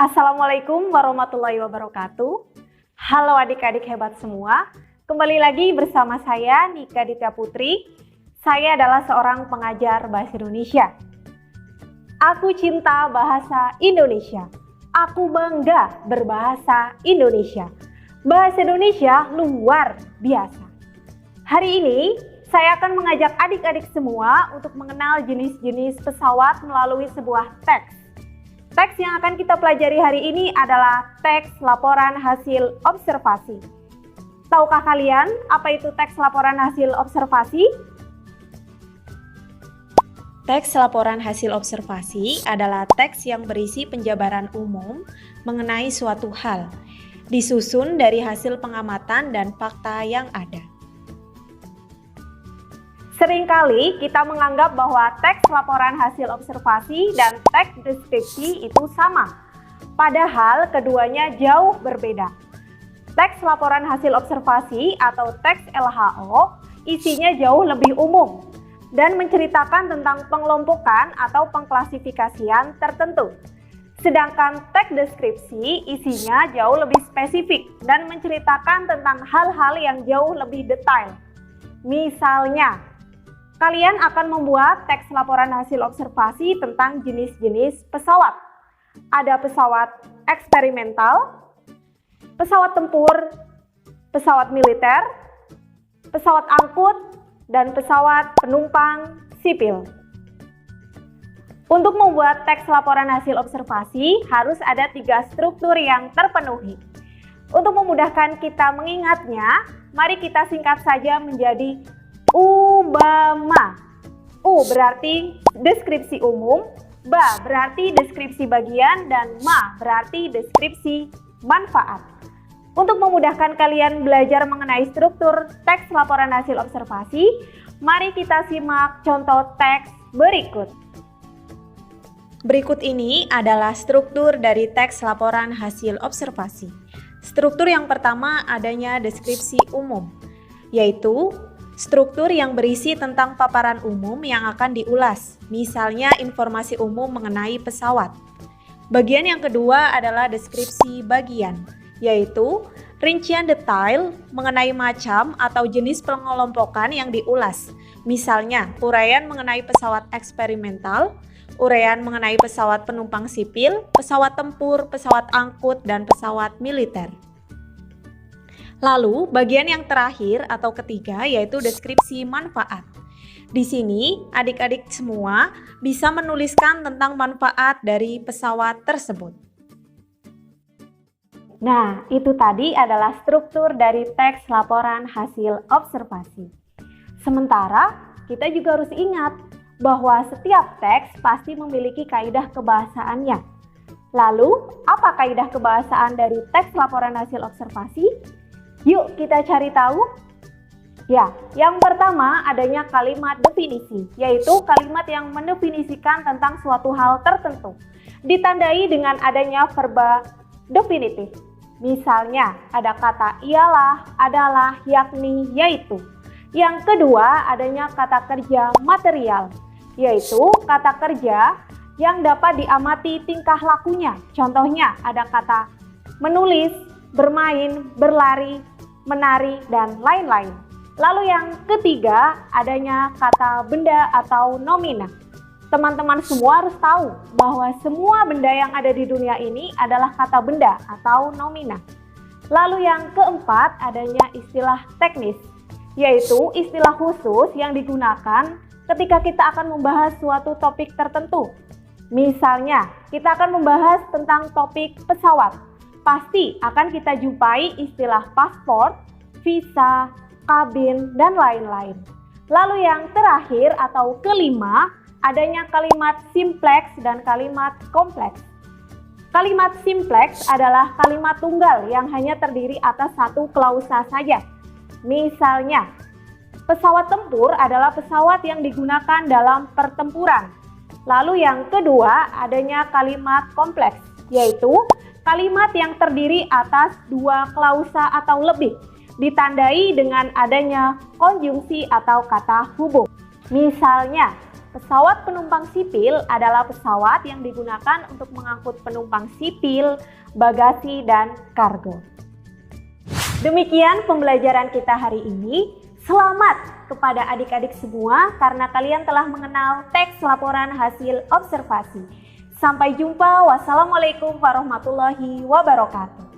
Assalamualaikum warahmatullahi wabarakatuh. Halo adik-adik hebat semua. Kembali lagi bersama saya Nika Ditya Putri. Saya adalah seorang pengajar bahasa Indonesia. Aku cinta bahasa Indonesia. Aku bangga berbahasa Indonesia. Bahasa Indonesia luar biasa. Hari ini saya akan mengajak adik-adik semua untuk mengenal jenis-jenis pesawat melalui sebuah teks. Teks yang akan kita pelajari hari ini adalah teks laporan hasil observasi. Tahukah kalian apa itu teks laporan hasil observasi? Teks laporan hasil observasi adalah teks yang berisi penjabaran umum mengenai suatu hal, disusun dari hasil pengamatan dan fakta yang ada. Seringkali kita menganggap bahwa teks laporan hasil observasi dan teks deskripsi itu sama, padahal keduanya jauh berbeda. Teks laporan hasil observasi atau teks LHO isinya jauh lebih umum dan menceritakan tentang pengelompokan atau pengklasifikasian tertentu. Sedangkan teks deskripsi isinya jauh lebih spesifik dan menceritakan tentang hal-hal yang jauh lebih detail. Misalnya, kalian akan membuat teks laporan hasil observasi tentang jenis-jenis pesawat. Ada pesawat eksperimental, pesawat tempur, pesawat militer, pesawat angkut, dan pesawat penumpang sipil. Untuk membuat teks laporan hasil observasi harus ada 3 struktur yang terpenuhi. Untuk memudahkan kita mengingatnya, mari kita singkat saja menjadi UBAMA. U berarti deskripsi umum, BA berarti deskripsi bagian, dan MA berarti deskripsi manfaat. Untuk memudahkan kalian belajar mengenai struktur teks laporan hasil observasi, mari kita simak contoh teks berikut. Berikut ini adalah struktur dari teks laporan hasil observasi. Struktur yang pertama adanya deskripsi umum, yaitu struktur yang berisi tentang paparan umum yang akan diulas, misalnya informasi umum mengenai pesawat. Bagian yang kedua adalah deskripsi bagian, yaitu rincian detail mengenai macam atau jenis pengelompokan yang diulas, misalnya uraian mengenai pesawat eksperimental, uraian mengenai pesawat penumpang sipil, pesawat tempur, pesawat angkut, dan pesawat militer. Lalu, bagian yang terakhir atau ketiga yaitu deskripsi manfaat. Di sini, adik-adik semua bisa menuliskan tentang manfaat dari pesawat tersebut. Nah, itu tadi adalah struktur dari teks laporan hasil observasi. Sementara, kita juga harus ingat bahwa setiap teks pasti memiliki kaidah kebahasaannya. Lalu, apa kaidah kebahasaan dari teks laporan hasil observasi? Yuk kita cari tahu. Ya, yang pertama adanya kalimat definisi, yaitu kalimat yang mendefinisikan tentang suatu hal tertentu, ditandai dengan adanya verba definitif. Misalnya, ada kata ialah, adalah, yakni, yaitu. Yang kedua adanya kata kerja material, yaitu kata kerja yang dapat diamati tingkah lakunya. Contohnya ada kata menulis, bermain, berlari, menari, dan lain-lain. Lalu yang ketiga adanya kata benda atau nomina. Teman-teman semua harus tahu bahwa semua benda yang ada di dunia ini adalah kata benda atau nomina. Lalu yang keempat adanya istilah teknis, yaitu istilah khusus yang digunakan ketika kita akan membahas suatu topik tertentu. Misalnya, kita akan membahas tentang topik pesawat. Pasti akan kita jumpai istilah paspor, visa, kabin, dan lain-lain. Lalu yang terakhir atau kelima, adanya kalimat simplex dan kalimat kompleks. Kalimat simplex adalah kalimat tunggal yang hanya terdiri atas satu klausa saja. Misalnya, pesawat tempur adalah pesawat yang digunakan dalam pertempuran. Lalu yang kedua, adanya kalimat kompleks, yaitu kalimat yang terdiri atas 2 klausa atau lebih, ditandai dengan adanya konjungsi atau kata hubung. Misalnya, pesawat penumpang sipil adalah pesawat yang digunakan untuk mengangkut penumpang sipil, bagasi, dan kargo. Demikian pembelajaran kita hari ini. Selamat kepada adik-adik semua karena kalian telah mengenal teks laporan hasil observasi. Sampai jumpa. Wassalamualaikum warahmatullahi wabarakatuh.